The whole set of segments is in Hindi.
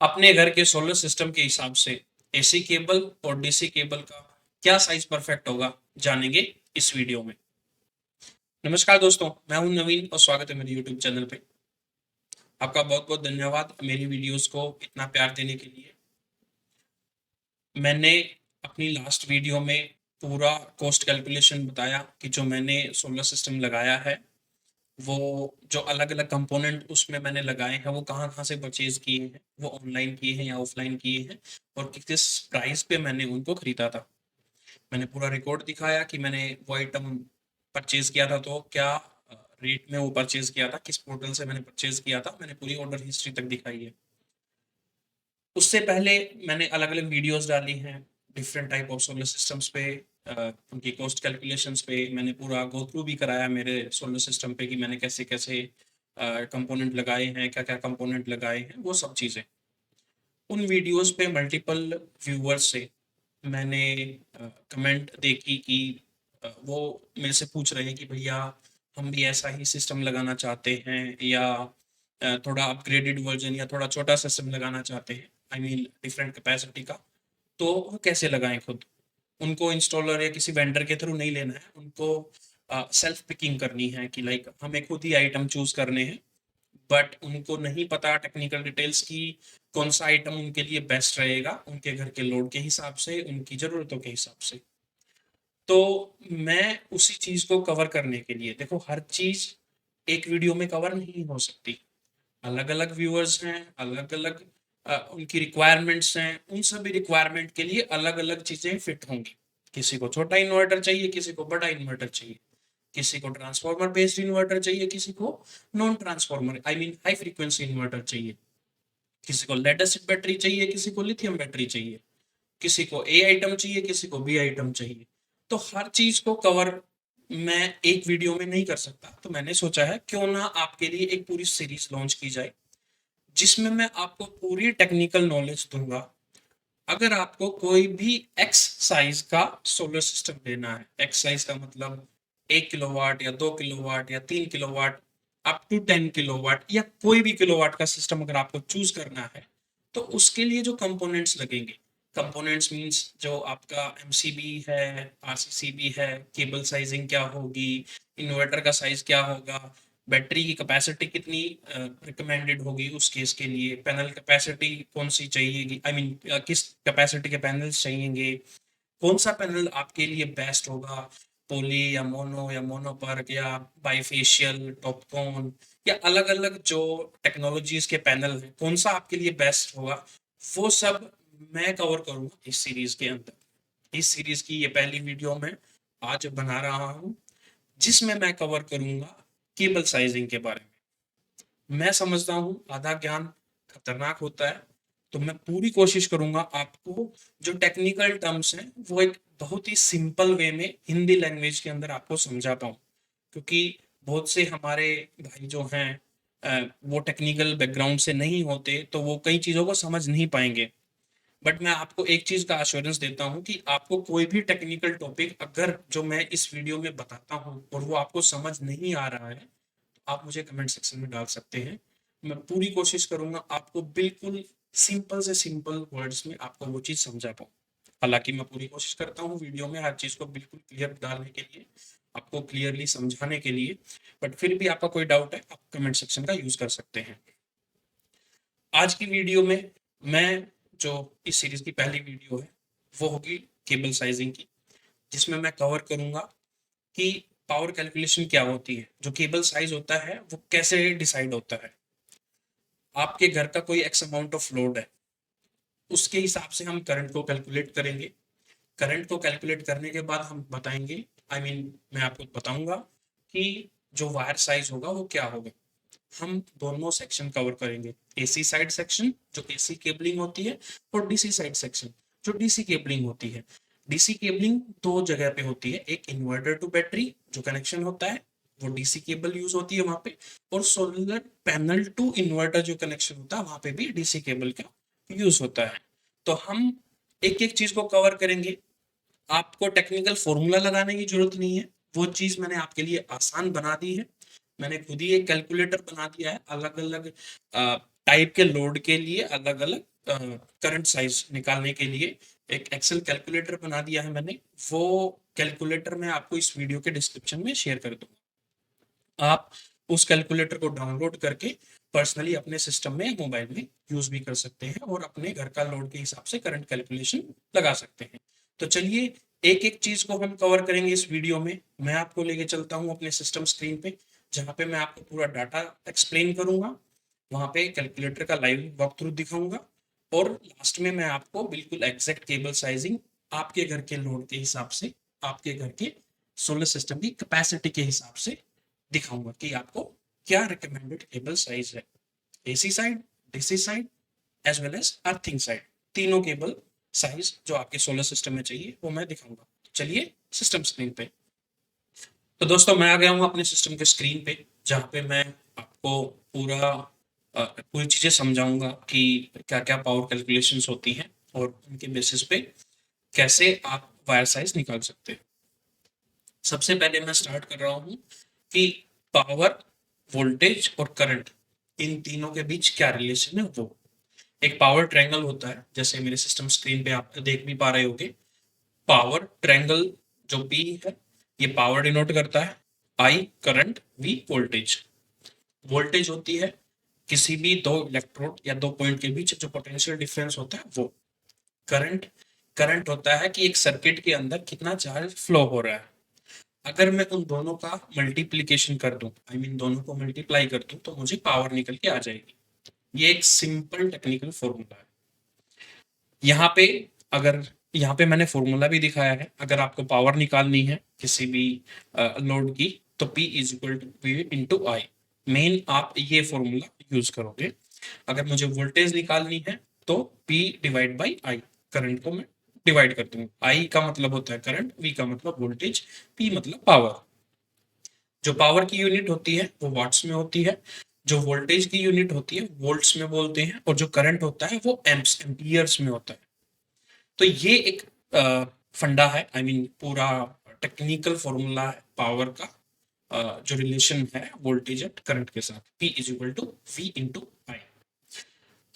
अपने घर के सोलर सिस्टम के हिसाब से एसी केबल और डीसी केबल का क्या साइज परफेक्ट होगा, जानेंगे इस वीडियो में। नमस्कार दोस्तों, मैं हूं नवीन और स्वागत है मेरे यूट्यूब चैनल पे। आपका बहुत बहुत धन्यवाद मेरी वीडियोस को इतना प्यार देने के लिए। मैंने अपनी लास्ट वीडियो में पूरा कॉस्ट कैलकुलेशन बताया कि जो मैंने सोलर सिस्टम लगाया है, वो जो अलग अलग कंपोनेंट उसमें मैंने लगाए हैं वो कहाँ कहाँ से परचेज किए हैं, वो ऑनलाइन किए हैं या ऑफलाइन किए हैं, और किस प्राइस पे मैंने उनको खरीदा था। मैंने पूरा रिकॉर्ड दिखाया कि मैंने वो आइटम परचेज किया था तो क्या रेट में वो परचेज किया था, किस पोर्टल से मैंने परचेज किया था, मैंने पूरी ऑर्डर हिस्ट्री तक दिखाई है। उससे पहले मैंने अलग अलग वीडियोस डाली हैं different type of solar systems पे, उनकी कॉस्ट कैलकुलेशंस पे मैंने पूरा गो थ्रू भी कराया मेरे सोलर सिस्टम पे कि मैंने कैसे कैसे कंपोनेंट लगाए हैं, क्या क्या कंपोनेंट लगाए हैं, वो सब चीज़ें। उन वीडियोस पे मल्टीपल व्यूअर्स से मैंने कमेंट देखी कि वो मेरे से पूछ रहे हैं कि भैया हम भी ऐसा ही सिस्टम लगाना चाहते हैं, या थोड़ा अपग्रेडेड वर्जन या थोड़ा छोटा सिस्टम लगाना चाहते हैं, आई मीन डिफरेंट कैपेसिटी का। तो वो कैसे लगाएं खुद? उनको इंस्टॉलर या किसी वेंडर के थ्रू नहीं लेना है, उनको सेल्फ पिकिंग करनी है कि लाइक हमें खुद ही आइटम चूज करने हैं। बट उनको नहीं पता टेक्निकल डिटेल्स की कौन सा आइटम उनके लिए बेस्ट रहेगा, उनके घर के लोड के हिसाब से, उनकी ज़रूरतों के हिसाब से। तो मैं उसी चीज़ को कवर करने के लिए, देखो हर चीज़ एक वीडियो में कवर नहीं हो सकती। अलग अलग व्यूअर्स हैं, अलग अलग उनकी रिक्वायरमेंट्स हैं, उन सभी रिक्वायरमेंट के लिए अलग अलग चीज़ें फिट होंगी। किसी को छोटा इन्वर्टर चाहिए, किसी को बड़ा इन्वर्टर चाहिए, किसी को ट्रांसफार्मर बेस्ड इन्वर्टर चाहिए, किसी को non transformer I mean high frequency inverter चाहिए, किसी को लेड एसिड बैटरी चाहिए, किसी को लिथियम बैटरी चाहिए, किसी को ए आइटम चाहिए, किसी को बी आइटम चाहिए। तो हर चीज को कवर मैं एक वीडियो में नहीं कर सकता, तो मैंने सोचा है क्यों ना आपके लिए एक पूरी सीरीज लॉन्च की जाए जिसमें मैं आपको पूरी टेक्निकल नॉलेज दूंगा। अगर आपको कोई भी एक्स साइज का सोलर सिस्टम लेना है, एक्स साइज का मतलब 1 किलोवाट या 2 किलोवाट या 3 किलोवाट, अप टू 10 किलोवाट या कोई भी किलोवाट का सिस्टम अगर आपको चूज करना है, तो उसके लिए जो कंपोनेंट्स लगेंगे, कंपोनेंट्स मींस जो आपका एमसीबी है, आरसीसीबी है, केबल साइजिंग क्या होगी, इन्वर्टर का साइज क्या होगा, बैटरी की कैपेसिटी कितनी रिकमेंडेड होगी उस केस के लिए, पैनल कैपेसिटी कौन सी चाहिएगी, आई मीन किस कैपेसिटी के पैनल्स चाहिएंगे, कौन सा पैनल आपके लिए बेस्ट होगा, पोली या मोनोपर्क या बाइफेशियल टॉपकॉन, या अलग अलग जो टेक्नोलॉजीज के पैनल हैं, कौन सा आपके लिए बेस्ट होगा, वो सब मैं कवर करूंगा इस सीरीज के अंदर। इस सीरीज की ये पहली वीडियो मैं आज बना रहा हूँ जिसमें मैं कवर करूंगा केबल साइजिंग के बारे में। मैं समझता हूँ आधा ज्ञान खतरनाक होता है, तो मैं पूरी कोशिश करूंगा आपको जो टेक्निकल टर्म्स हैं वो एक बहुत ही सिंपल वे में हिंदी लैंग्वेज के अंदर आपको समझा पाऊँ, क्योंकि बहुत से हमारे भाई जो हैं वो टेक्निकल बैकग्राउंड से नहीं होते, तो वो कई चीज़ों को समझ नहीं पाएंगे। बट मैं आपको एक चीज़ का आश्योरेंस देता हूँ कि आपको कोई भी टेक्निकल टॉपिक अगर जो मैं इस वीडियो में बताता हूँ और वो आपको समझ नहीं आ रहा है, आप मुझे कमेंट सेक्शन में डाल सकते हैं। मैं पूरी कोशिश करूंगा आपको बिल्कुल सिंपल से सिंपल वर्ड्स में आपको वो चीज़ समझा पाऊँ। हालांकि मैं पूरी कोशिश करता हूँ वीडियो में हर चीज़ को बिल्कुल क्लियर डालने के लिए, आपको क्लियरली समझाने के लिए। बट फिर भी आपका कोई डाउट है, आप कमेंट सेक्शन का यूज़ कर सकते हैं। आज की वीडियो में मैं जो इस सीरीज की पहली वीडियो है वो होगी केबल साइजिंग की, जिसमें मैं कवर करूंगा कि पावर कैलकुलेशन क्या होती है, जो केबल साइज होता है वो कैसे डिसाइड होता है। आपके घर का कोई एक्स अमाउंट ऑफ लोड है, उसके हिसाब से हम करंट को कैलकुलेट करेंगे। करंट को कैलकुलेट करने के बाद हम बताएंगे, आई मीन मैं आपको बताऊंगा कि जो वायर साइज होगा वो क्या होगा। हम दोनों सेक्शन कवर करेंगे, एसी साइड सेक्शन जो एसी केबलिंग होती है, और डीसी साइड सेक्शन जो डीसी केबलिंग होती है। डीसी केबलिंग दो जगह पे होती है, एक इन्वर्टर टू बैटरी जो कनेक्शन होता है वो डीसी केबल यूज होती है वहां पे, और सोलर पैनल टू इन्वर्टर जो कनेक्शन होता है वहां पे भी डीसी केबल का यूज होता है। तो हम एक एक चीज को कवर करेंगे। आपको टेक्निकल फॉर्मूला लगाने की जरूरत नहीं है, वो चीज मैंने आपके लिए आसान बना दी है। मैंने खुद ही एक कैलकुलेटर बना दिया है अलग अलग टाइप के लोड के लिए, अलग अलग करंट साइज निकालने के लिए एक एक्सेल कैलकुलेटर बना दिया है मैंने। वो कैलकुलेटर मैं आपको इस वीडियो के डिस्क्रिप्शन में शेयर कर दूंगा। आप उस कैलकुलेटर को डाउनलोड करके पर्सनली अपने सिस्टम में, मोबाइल में यूज भी कर सकते हैं और अपने घर का लोड के हिसाब से करंट कैलकुलेशन लगा सकते हैं। तो चलिए एक एक चीज को हम कवर करेंगे इस वीडियो में। मैं आपको लेके चलता हूँ अपने सिस्टम स्क्रीन पे, जहाँ पे मैं आपको पूरा डाटा एक्सप्लेन करूंगा। वहाँ पे कैलकुलेटर का लाइव वॉक थ्रू दिखाऊंगा और लास्ट में मैं आपको बिल्कुल एग्जैक्ट केबल साइजिंग आपके घर के लोड के हिसाब से, आपके घर के सोलर सिस्टम की कैपेसिटी के हिसाब से दिखाऊंगा कि आपको क्या रिकमेंडेड केबल साइज है। AC side, DC side as well as earthing side, तीनों केबल साइज जो आपके सोलर सिस्टम में चाहिए वो मैं दिखाऊंगा। चलिए सिस्टम स्क्रीन पे। तो दोस्तों मैं आ गया हूँ अपने सिस्टम के स्क्रीन पे, जहाँ पे मैं आपको पूरी चीज़ें समझाऊंगा कि क्या क्या पावर कैलकुलेशंस होती हैं और उनके बेसिस पे कैसे आप वायर साइज निकाल सकते हैं। सबसे पहले मैं स्टार्ट कर रहा हूँ कि पावर, वोल्टेज और करंट, इन तीनों के बीच क्या रिलेशन है। वो एक पावर ट्रायंगल होता है, जैसे मेरे सिस्टम स्क्रीन पे आप देख भी पा रहे होगे। पावर ट्रायंगल जो पी है, ये पावर डिनोट करता है, I current, V voltage. Voltage होती है किसी भी दो इलेक्ट्रोड या दो पॉइंट के बीच जो पोटेंशियल डिफरेंस होता है वो। करंट, करंट होता है कि एक सर्किट के अंदर कितना चार्ज फ्लो हो रहा है। अगर मैं उन दोनों का मल्टीप्लीकेशन कर दूं, आई मीन दोनों को मल्टीप्लाई कर दूं, तो मुझे पावर निकल के आ जाएगी। ये एक सिंपल टेक्निकल फॉर्मूला है। यहाँ पे अगर यहाँ पे मैंने फॉर्मूला भी दिखाया है। अगर आपको पावर निकालनी है किसी भी लोड की, तो P is equal to V into I. Main आप ये फॉर्मूला यूज करोगे। अगर मुझे वोल्टेज निकालनी है तो P divide by I, current को मैं डिवाइड कर दूंगा। आई का मतलब होता है करंट, V का मतलब वोल्टेज, P मतलब पावर। जो पावर की यूनिट होती है वो वाट्स में होती है, जो वोल्टेज की यूनिट होती है वोल्ट्स में बोलते हैं, और जो करंट होता है वो एम्प्स, एम्पियर्स में होता है। तो ये एक फंडा है, आई मीन पूरा टेक्निकल फॉर्मूला है पावर का, जो रिलेशन है वोल्टेज एंड करंट के साथ, P is equal to V into I.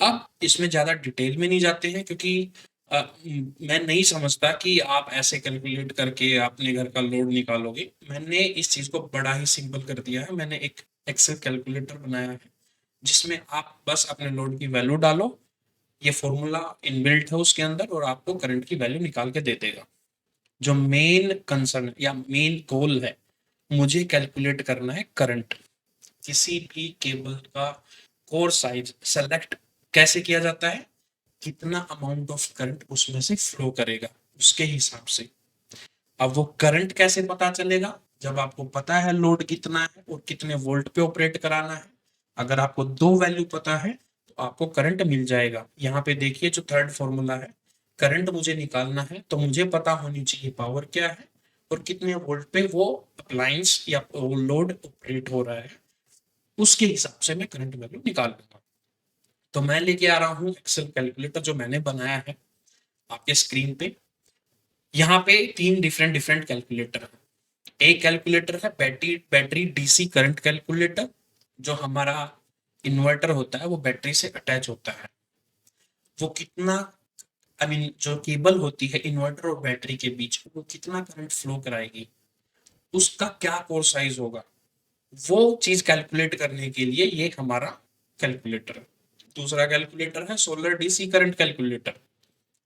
अब इसमें ज़्यादा डिटेल में नहीं जाते हैं, क्योंकि मैं नहीं समझता कि आप ऐसे कैलकुलेट करके अपने घर का लोड निकालोगे। मैंने इस चीज़ को बड़ा ही सिंपल कर दिया है। मैंने एक एक्सेल कैलकुलेटर बनाया है, जिसमें आप बस अपने लोड की वैल्यू डालो, ये फॉर्मूला इनबिल्ट है उसके अंदर, और आपको करंट की वैल्यू निकाल के दे देगा। जो मेन कंसर्न या मेन गोल है, मुझे कैलकुलेट करना है करंट। किसी भी केबल का कोर साइज सेलेक्ट कैसे किया जाता है, कितना अमाउंट ऑफ करंट उसमें से फ्लो करेगा उसके हिसाब से। अब वो करंट कैसे पता चलेगा, जब आपको पता है लोड कितना है और कितने वोल्ट पे ऑपरेट कराना है। अगर आपको दो वैल्यू पता है तो आपको करंट मिल जाएगा। यहाँ पे देखिए जो थर्ड फॉर्मूला है, करंट मुझे निकालना है तो मुझे पता होनी चाहिए पावर क्या है और कितने वोल्ट पे वो अप्लायंस या लोड ऑपरेट हो रहा है। उसके हिसाब से मैं करंट वैल्यू निकाल लूंगा। तो मैं लेके आ रहा हूँ एक्सेल कैलकुलेटर जो मैंने बनाया है आपके स्क्रीन पे। यहाँ पे तीन डिफरेंट डिफरेंट कैलकुलेटर है। एक कैलकुलेटर है battery battery DC current calculator. जो हमारा इन्वर्टर होता है वो बैटरी से अटैच होता है। वो कितना, आई मीन जो केबल होती है इन्वर्टर और बैटरी के बीच, वो कितना करंट फ्लो कराएगी, उसका क्या कोर साइज होगा, वो चीज कैलकुलेट करने के लिए ये हमारा कैलकुलेटर है। दूसरा कैलकुलेटर है सोलर डीसी करंट कैलकुलेटर।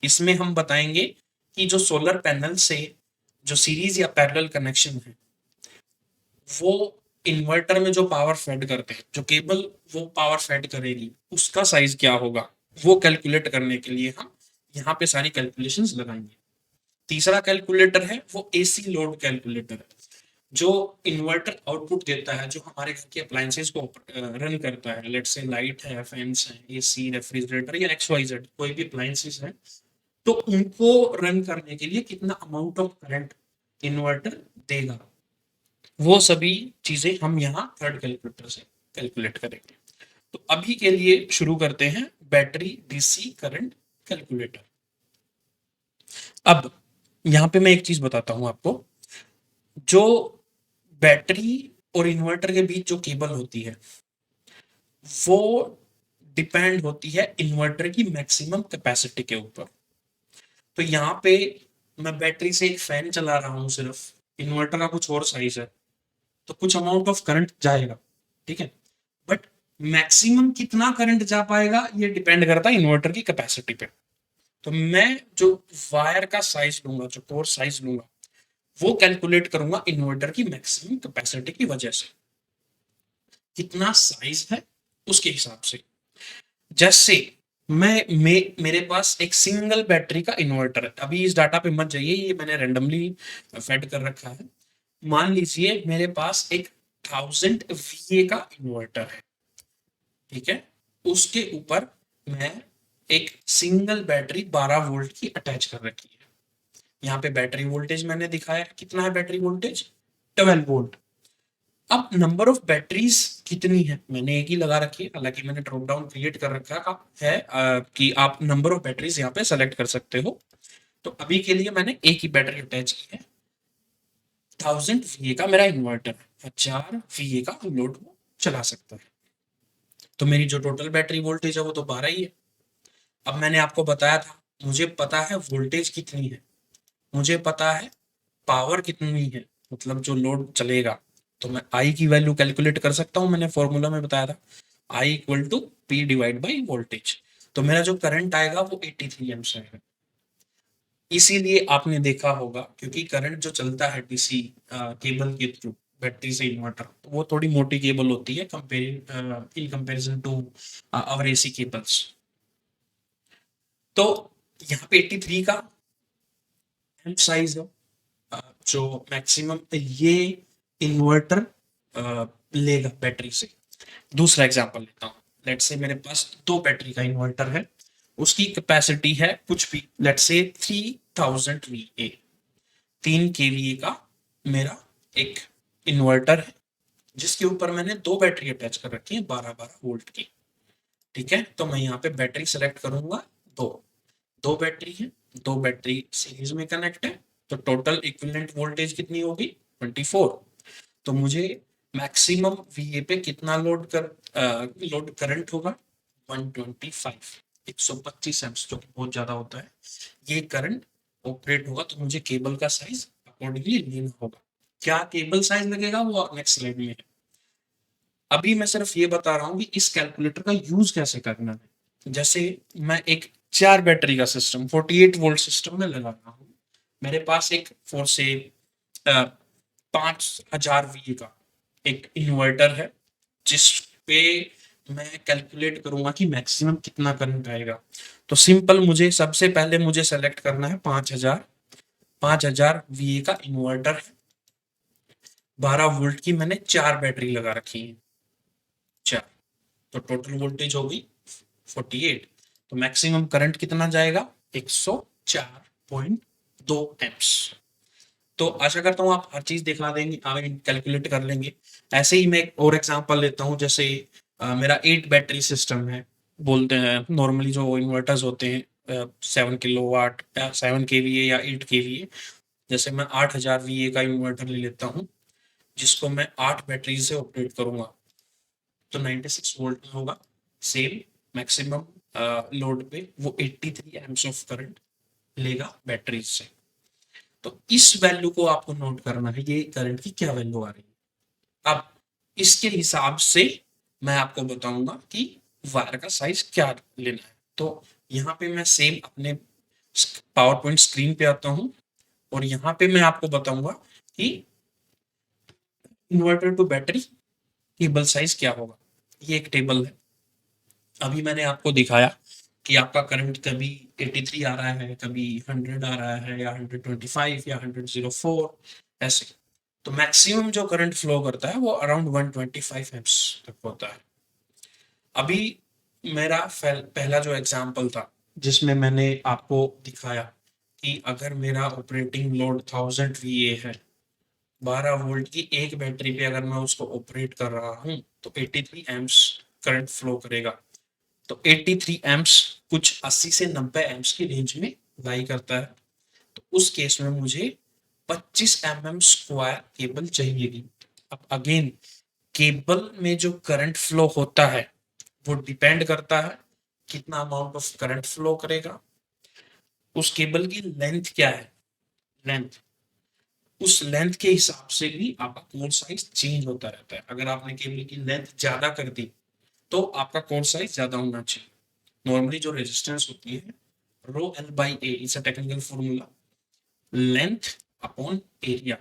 इसमें हम बताएंगे कि जो सोलर पैनल से जो सीरीज या पैरेलल कनेक्शन है, वो इन्वर्टर में जो पावर फेड करते हैं, जो केबल वो पावर फेड करेगी, उसका साइज क्या होगा, वो कैलकुलेट करने के लिए हम यहाँ पे सारी कैलकुलेशंस लगाएंगे। तीसरा कैलकुलेटर है वो एसी लोड कैलकुलेटर है, जो इन्वर्टर आउटपुट देता है, जो हमारे घर के अप्लायंसेस को रन करता है। लेट्स से लाइट है, फैंस है, एसी, रेफ्रिजरेटर या XYZ कोई भी अप्लायंसेस है, तो उनको रन करने के लिए कितना अमाउंट ऑफ करंट इन्वर्टर देगा, वो सभी चीजें हम यहाँ थर्ड कैलकुलेटर से कैलकुलेट करेंगे। तो अभी के लिए शुरू करते हैं बैटरी डीसी करंट कैलकुलेटर। अब यहाँ पे मैं एक चीज बताता हूँ आपको। जो बैटरी और इन्वर्टर के बीच जो केबल होती है, वो डिपेंड होती है इन्वर्टर की मैक्सिमम कैपेसिटी के ऊपर। तो यहाँ पे मैं बैटरी से एक फैन चला रहा हूँ सिर्फ, इन्वर्टर का कुछ और साइज है, तो कुछ अमाउंट ऑफ करंट जाएगा, ठीक है, बट मैक्सिमम कितना करंट जा पाएगा ये डिपेंड करता है इन्वर्टर की कैपेसिटी पे। तो मैं जो वायर का साइज लूंगा, जो कोर साइज लूंगा, वो कैलकुलेट करूंगा इन्वर्टर की मैक्सिमम कैपेसिटी की वजह से, कितना साइज है उसके हिसाब से। जैसे मेरे पास एक सिंगल बैटरी का इन्वर्टर है, अभी इस डाटा पे मत जाइए, ये मैंने रैंडमली फेड कर रखा है। मान लीजिए मेरे पास एक 1000 VA का इन्वर्टर है, ठीक है, उसके ऊपर मैं एक सिंगल बैटरी 12 वोल्ट की अटैच कर रखी है। यहाँ पे बैटरी वोल्टेज मैंने दिखाया, कितना है बैटरी वोल्टेज, 12 वोल्ट। अब नंबर ऑफ बैटरीज कितनी है, मैंने एक ही लगा रखी है, हालांकि मैंने ड्रॉप डाउन क्रिएट कर रखा है कि आप नंबर ऑफ बैटरीज यहाँ पे सेलेक्ट कर सकते हो। तो अभी के लिए मैंने एक ही बैटरी अटैच की है। 1000 VA का मेरा इन्वर्टर है, 1000 VA का लोड चला सकता है। तो मेरी जो टोटल बैटरी वोल्टेज है वो तो 12 ही है। अब मैंने आपको बताया था मुझे पता है वोल्टेज कितनी है, मुझे पता है पावर कितनी है, मतलब जो लोड चलेगा, तो मैं आई की वैल्यू कैलकुलेट कर सकता हूँ, मैंने फॉर्मूला में बताया था, I equal to P divide by voltage. तो मेरा जो करंट आएगा वो 83 एम्प्स आएगा। इसीलिए आपने देखा होगा, क्योंकि करंट जो चलता है डीसी केबल के थ्रू बैटरी से इन्वर्टर, तो वो थोड़ी मोटी केबल होती है in comparison to our AC cables. तो यहाँ पे 83 का एम्प साइज है, जो मैक्सिमम ये इन्वर्टर लेगा बैटरी से। दूसरा एग्जांपल लेता हूँ, लेट्स से मेरे पास 2 बैटरी का इन्वर्टर है, उसकी कैपेसिटी है कुछ भी, लेट्स से 3000 VA, 3 kVA का मेरा एक इन्वर्टर है, जिसके ऊपर मैंने 2 बैटरी अटैच कर रखी है 12-12 वोल्ट की, ठीक है। तो मैं यहाँ पे बैटरी सेलेक्ट करूंगा, दो दो बैटरी है, 2 बैटरी सीरीज में कनेक्ट है, तो टोटल इक्विवेलेंट वोल्टेज कितनी होगी, 24। तो मुझे मैक्सिमम वीए पे कितना लोड करंट होगा, 125, 125 एम्प्स, जो कि बहुत ज्यादा होता है, ये करंट ऑपरेट होगा। तो मुझे केबल का साइज अकॉर्डिंगली लेना होगा। क्या केबल साइज लगेगा वो नेक्स्ट स्लाइड में है। अभी मैं सिर्फ ये बता रहा हूँ कि इस कैलकुलेटर का यूज कैसे करना है। जैसे मैं एक 4 बैटरी का सिस्टम 48 वोल्ट सिस्टम में लगा रहा हूँ, मेरे पास एक 5000 VA का एक इन्वर्टर है, जिस पे मैं कैलकुलेट करूंगा कि मैक्सिमम कितना करंट आएगा। तो सिंपल, मुझे सबसे पहले मुझे सेलेक्ट करना है 5000 VA का इन्वर्टर है, 12 वोल्ट की मैंने 4 बैटरी लगा रखी है, 4, तो टोटल वोल्टेज होगी 48। तो मैक्सिमम करंट कितना जाएगा, 104.2 एम्प्स। तो आशा करता हूँ आप हर चीज दिखला देंगे, आगे कैलकुलेट कर लेंगे। ऐसे ही मैं एक और एग्जांपल लेता हूँ, जैसे मेरा 8 बैटरी सिस्टम है, बोलते हैं नॉर्मली जो इन्वर्टर्स होते हैं 7 किलोवाट, 7 kVA या 8 kVA। जैसे मैं 8000 VA का इन्वर्टर ले लेता हूँ, जिसको मैं 8 बैटरी से ऑपरेट करूंगा, तो 96 वोल्ट में होगा। सेम मैक्सिमम लोड पे वो 83 एम्प्स ऑफ करंट लेगा बैटरी से। तो इस वैल्यू को आपको नोट करना है, ये करंट की क्या वैल्यू आ रही है। अब इसके हिसाब से मैं आपको बताऊंगा कि वायर का साइज क्या लेना है। तो यहाँ पे मैं सेम अपने पावर पॉइंट स्क्रीन पे आता हूँ, और यहाँ पे मैं आपको बताऊंगा कि inverter to battery cable size क्या होगा। ये एक टेबल है, अभी मैंने आपको दिखाया कि आपका करंट कभी 83 आ रहा है, कभी 100 आ रहा है, या 125 या 104 ऐसे। तो मैक्सिमम जो करंट फ्लो करता है वो अराउंड 125 एम्प्स तक होता है। अभी मेरा पहला जो एग्जांपल था, जिसमें मैंने आपको दिखाया कि अगर मेरा ऑपरेटिंग लोड 1000 VA है, 12 वोल्ट की एक बैटरी पे अगर मैं उसको ऑपरेट कर रहा हूँ, तो 83 एम्प्स करंट फ्लो करेगा। तो 83 एम्प्स कुछ 80 से 90 एम्प्स की रेंज में लाई करता है। तो उस केस में मुझे 25 स्क्वायर केबल चाहिएगी। अब अगेन, केबल में जो करंट फ्लो होता है वो डिपेंड करता है कितना अमाउंट ऑफ करंट फ्लो करेगा, उस केबल की लेंथ क्या है, लेंथ, उस लेंथ के हिसाब से भी आपका कोर साइज चेंज होता रहता है। अगर आपने केबल की लेंथ ज्यादा कर दी तो आपका कोर साइज ज्यादा होना चाहिए। नॉर्मली जो रेजिस्टेंस होती है, rho L by A is a technical formula, length upon area.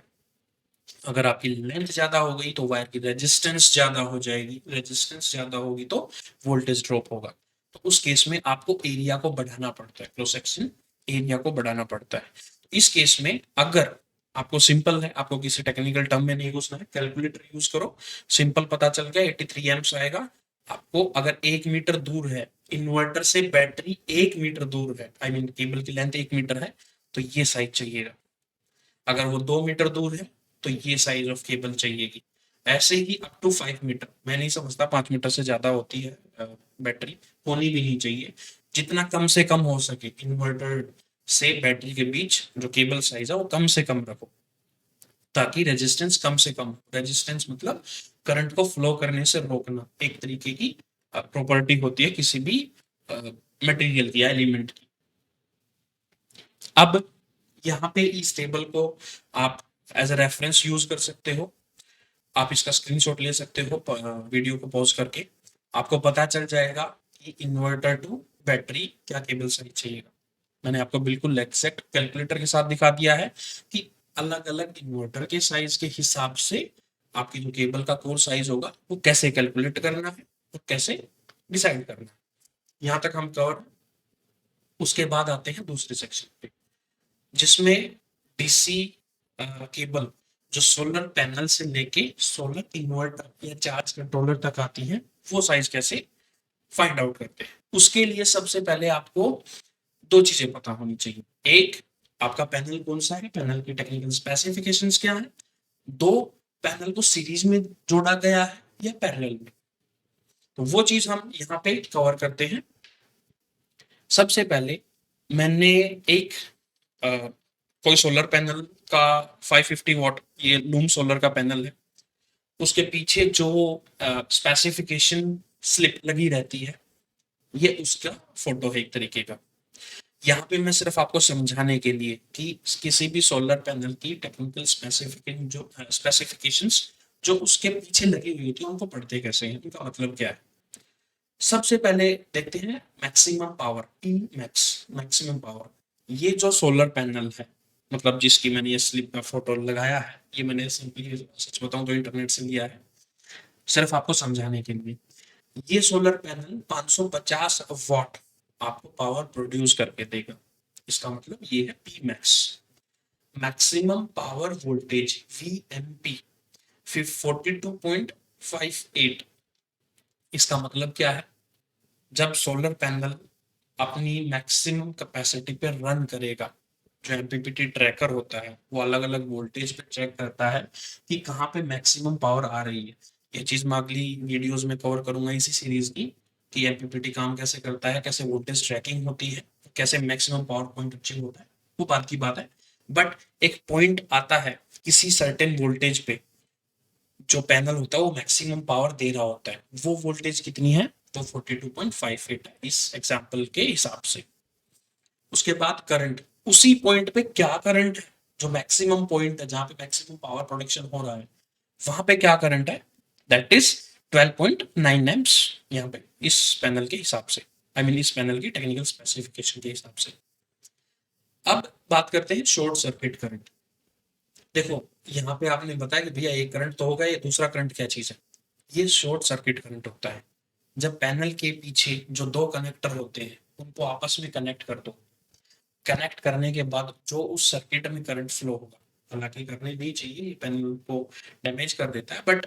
अगर आपकी लेंथ ज्यादा हो गई तो वायर की रेजिस्टेंस ज्यादा हो जाएगी, रेजिस्टेंस ज्यादा होगी तो वोल्टेज ड्रॉप होगा। तो उस केस में आपको एरिया को बढ़ाना पड़ता है, क्रॉस सेक्शन एरिया को बढ़ाना पड़ता है। इस केस में अगर आपको सिंपल है, आपको किसी टेक्निकल टर्म में नहीं घुसना है, कैलकुलेटर यूज करो, सिंपल पता चल गया 83 एम्प्स आएगा। आपको अगर 1 मीटर दूर है, इन्वर्टर से बैटरी 1 मीटर दूर है, आई मीन केबल की लेंथ 1 मीटर है, तो ये साइज चाहिएगा। अगर वो 2 मीटर दूर है तो ये साइज ऑफ केबल चाहिएगी। ऐसे ही अप टू 5 मीटर, मैं नहीं समझता 5 मीटर से ज्यादा होती है बैटरी, होनी भी नहीं चाहिए। जितना कम से कम हो सके इन्वर्टर से बैटरी के बीच जो केबल साइज है वो कम से कम रखो, ताकि रेजिस्टेंस कम से कम, रेजिस्टेंस मतलब करंट को फ्लो करने से रोकना, एक तरीके की प्रॉपर्टी होती है किसी भी मटेरियल की या एलिमेंट की। अब यहाँ पे इस टेबल को आप एज अ रेफरेंस यूज कर सकते हो, आप इसका स्क्रीनशॉट ले सकते हो वीडियो को पॉज करके, आपको पता चल जाएगा कि इन्वर्टर टू बैटरी क्या केबल साइज चाहिएगा। मैंने आपको बिल्कुल एग्जैक्ट कैलकुलेटर के साथ दिखा दिया है कि अलग अलग इन्वर्टर के साइज के हिसाब से आपकी जो केबल का कोर साइज होगा वो कैसे कैलकुलेट करना है और कैसे डिसाइड करना है। यहाँ तक हम कवर। उसके बाद आते हैं दूसरे सेक्शन पे, जिसमें डीसी केबल जो सोलर पैनल से लेके सोलर इन्वर्टर या चार्ज कंट्रोलर तक आती है, वो साइज कैसे फाइंड आउट करते हैं। उसके लिए सबसे पहले आपको दो चीजें पता होनी चाहिए। एक, आपका पैनल कौन सा है, पैनल की टेक्निकल स्पेसिफिकेशंस क्या है। दो, पैनल को सीरीज में जोड़ा गया है या पैरेलल में। तो वो चीज हम यहाँ पे कवर करते हैं। सबसे पहले मैंने एक कोई सोलर पैनल का 550 वॉट, ये लूम सोलर का पैनल है, उसके पीछे जो स्पेसिफिकेशन स्लिप लगी रहती है, ये उसका फोटो है एक तरीके का। यहाँ पे मैं सिर्फ आपको समझाने के लिए कि किसी भी सोलर पैनल की टेक्निकल स्पेसिफिकेशंस जो उसके पीछे लगी हुई होती है उनको पढ़ते कैसे हैं, उनका मतलब क्या है। सबसे पहले देखते हैं maximum power, P max, maximum power. ये जो सोलर पैनल है, मतलब जिसकी मैंने ये स्लिप का फोटो लगाया है, ये मैंने सिंपली सच बताऊं तो इंटरनेट से लिया है, सिर्फ आपको समझाने के लिए। ये सोलर पैनल 550 वॉट आपको पावर प्रोड्यूस करके देगा। इसका मतलब ये है P max, maximum power voltage, VMP 42.58। इसका मतलब क्या है, जब सोलर पैनल अपनी मैक्सिमम कैपेसिटी पे रन करेगा, जो एमपीपीटी ट्रैकर होता है वो अलग अलग वोल्टेज पे चेक करता है कि कहाँ पे मैक्सिमम पावर आ रही है। ये चीज मैं अगली वीडियोस में कवर करूंगा इसी सीरीज की, कि एमपीपीटी काम कैसे करता है, कैसे वोल्टेज ट्रैकिंग होती है, कैसे मैक्सिमम पावर पॉइंट अचीव होता है, वो बात की बात है। बट एक पॉइंट आता है किसी सर्टेन वोल्टेज पे, जो पैनल होता है वो मैक्सिमम पावर दे रहा होता है, वो वोल्टेज कितनी है, तो 42.58 है इस एग्जाम्पल के हिसाब से। उसके बाद करंट, उसी पॉइंट पे क्या करंट है, जो मैक्सिमम पॉइंट है जहां पे मैक्सिमम पावर प्रोडक्शन हो रहा है, वहां पे क्या करंट है, दैट इज 12.9 एम्प्स यहाँ पे इस पैनल के हिसाब से, आई मीन इस पैनल की टेक्निकल स्पेसिफिकेशन के हिसाब से। अब बात करते हैं शॉर्ट सर्किट करंट। देखो यहाँ पे आपने बताया कि भैया एक करंट तो होगा, ये दूसरा करंट क्या चीज है, ये शॉर्ट सर्किट करंट होता है। जब पैनल के पीछे जो दो कनेक्टर होते हैं उनको आपस में कनेक्ट कर दो, कनेक्ट करने के बाद जो उस सर्किट में करंट फ्लो होगा, हालांकि करने नहीं चाहिए, पैनल को डैमेज कर देता है, but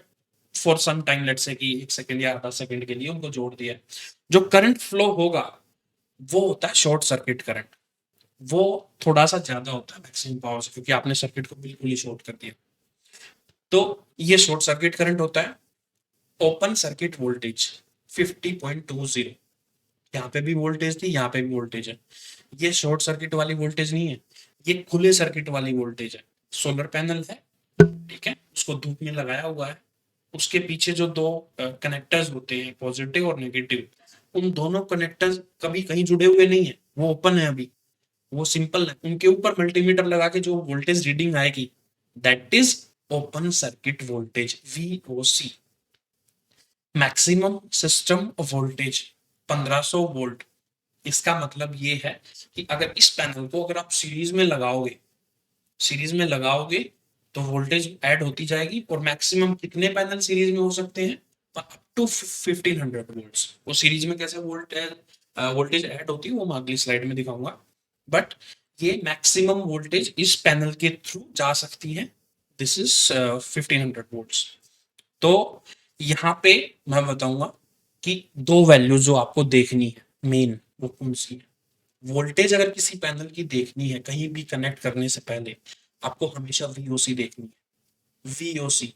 for some time, let's say कि 1 सेकंड या आधा सेकंड के लिए उनको जोड़ दिया, जो करंट फ्लो होगा वो होता है शॉर्ट सर्किट करंट। वो थोड़ा सा ज्यादा होता है मैक्सिमम पावर से, क्योंकि आपने सर्किट को बिल्कुल ही शॉर्ट कर दिया। तो ये शॉर्ट सर्किट करंट होता है। ओपन सर्किट वोल्टेज 50.20, यहाँ पे भी वोल्टेज थी, यहाँ पे भी वोल्टेज है। ये शॉर्ट सर्किट वाली वोल्टेज नहीं है, ये खुले सर्किट वाली वोल्टेज है। सोलर पैनल है, ठीक है, उसको धूप में लगाया हुआ है, उसके पीछे जो दो कनेक्टर्स होते हैं, पॉजिटिव और नेगेटिव, उन दोनों कनेक्टर्स कभी कहीं जुड़े हुए नहीं है, वो ओपन है अभी, वो सिंपल है। उनके ऊपर मल्टीमीटर लगा के जो वोल्टेज रीडिंग आएगी, that is open circuit voltage, VOC, maximum system voltage 1500 volt. इसका मतलब ये है कि अगर इस पैनल को अगर आप सीरीज में लगाओगे तो वोल्टेज ऐड होती जाएगी, और मैक्सिमम कितने पैनल सीरीज में हो सकते हैं, अप टू 1500 वोल्ट्स। वो सीरीज में कैसे वोल्टेज ऐड होती है वो मैं अगली स्लाइड में दिखाऊंगा, बट ये मैक्सिमम वोल्टेज इस पैनल के थ्रू जा सकती है, दिस इज 1500 वोल्ट्स। तो यहाँ पे मैं बताऊंगा कि दो वैल्यू जो आपको देखनी है मेन, वो कौन सी है। वोल्टेज अगर किसी पैनल की देखनी है कहीं भी कनेक्ट करने से पहले, आपको हमेशा वीओसी देखनी है, वीओसी।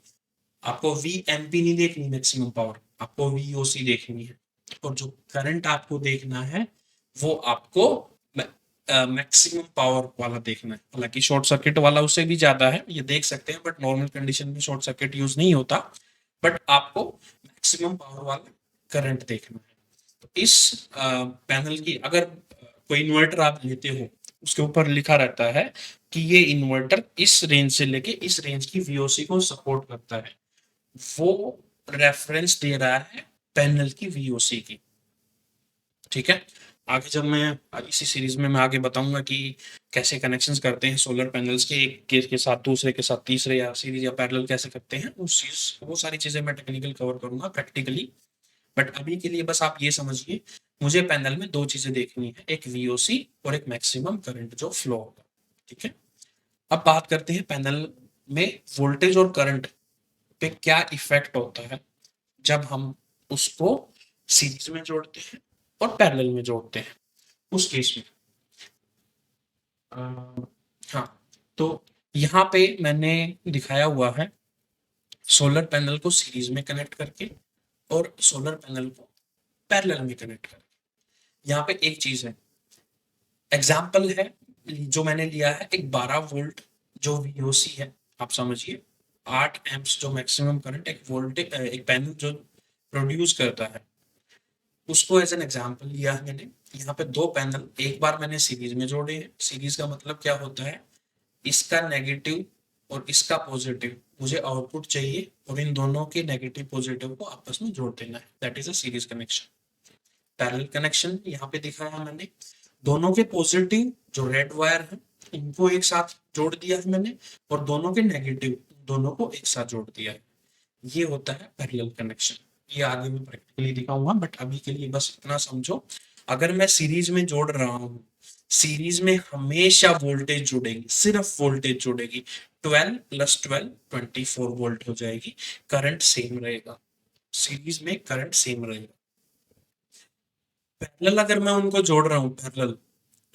आपको वीएमपी नहीं देखनी, मैक्सिमम पावर, आपको वीओसी देखनी है। और जो करंट आपको देखना है वो आपको मैक्सिमम पावर वाला देखना है। हालांकि शॉर्ट सर्किट वाला उससे भी ज्यादा है, ये देख सकते हैं, बट नॉर्मल कंडीशन में शॉर्ट सर्किट यूज नहीं होता, बट आपको मैक्सिमम पावर वाला करंट देखना है। तो इस पैनल की अगर कोई इन्वर्टर आप लेते हो, उसके ऊपर लिखा रहता है कि ये इन्वर्टर इस रेंज से लेके इस रेंज की वीओसी को सपोर्ट करता है, वो रेफरेंस दे रहा है पैनल की वीओसी की। ठीक है, आगे जब मैं इसी सीरीज में मैं आगे बताऊंगा कि कैसे कनेक्शंस करते हैं सोलर पैनल्स के, एक केस के साथ दूसरे के साथ तीसरे, या सीरीज या पैरेलल कैसे करते हैं, वो सारी चीजें मैं टेक्निकल कवर करूंगा प्रैक्टिकली। बट अभी के लिए बस आप ये समझिए, मुझे पैनल में दो चीजें देखनी है, एक वीओसी और एक मैक्सिमम करंट जो फ्लो होगा। ठीक है, अब बात करते हैं पैनल में वोल्टेज और करंट पे क्या इफेक्ट होता है जब हम उसको सीरीज में जोड़ते हैं और पैरेलल में जोड़ते हैं, उस केस में। हाँ, तो यहाँ पे मैंने दिखाया हुआ है सोलर पैनल को सीरीज में कनेक्ट करके और सोलर पैनल को पैरेलल में कनेक्ट करके। यहाँ पे एक चीज है, एग्जाम्पल है जो मैंने लिया है, एक 12 वोल्ट जो वीओसी है, आप समझिए 8 एम्प्स जो मैक्सिमम करंट एक पैनल जो प्रोड्यूस करता है, उसको एज एन एग्जाम्पल लिया है मैंने। यहाँ पे दो पैनल एक बार मैंने सीरीज में जोड़े हैं। सीरीज का मतलब क्या होता है, इसका नेगेटिव और इसका पॉजिटिव मुझे आउटपुट चाहिए, और इन दोनों के नेगेटिव पॉजिटिव को आपस में जोड़ देना है, that is a series connection. Parallel connection यहाँ पे दिखाया मैंने, दोनों के पॉजिटिव जो रेड वायर है उनको एक साथ जोड़ दिया है मैंने, और दोनों के नेगेटिव दोनों को एक साथ जोड़ दिया है, ये होता है पैरेलल कनेक्शन। ये आगे मैं प्रैक्टिकली दिखाऊंगा, बट अभी के लिए बस इतना समझो, अगर मैं सीरीज में जोड़ रहा हूँ, सीरीज में हमेशा वोल्टेज जुड़ेगी, सिर्फ वोल्टेज जुड़ेगी, 12 + 12 24 वोल्ट हो जाएगी, करंट सेम रहेगा, सीरीज में करंट सेम रहेगा। पैरेलल अगर मैं उनको जोड़ रहा हूँ पैरेलल,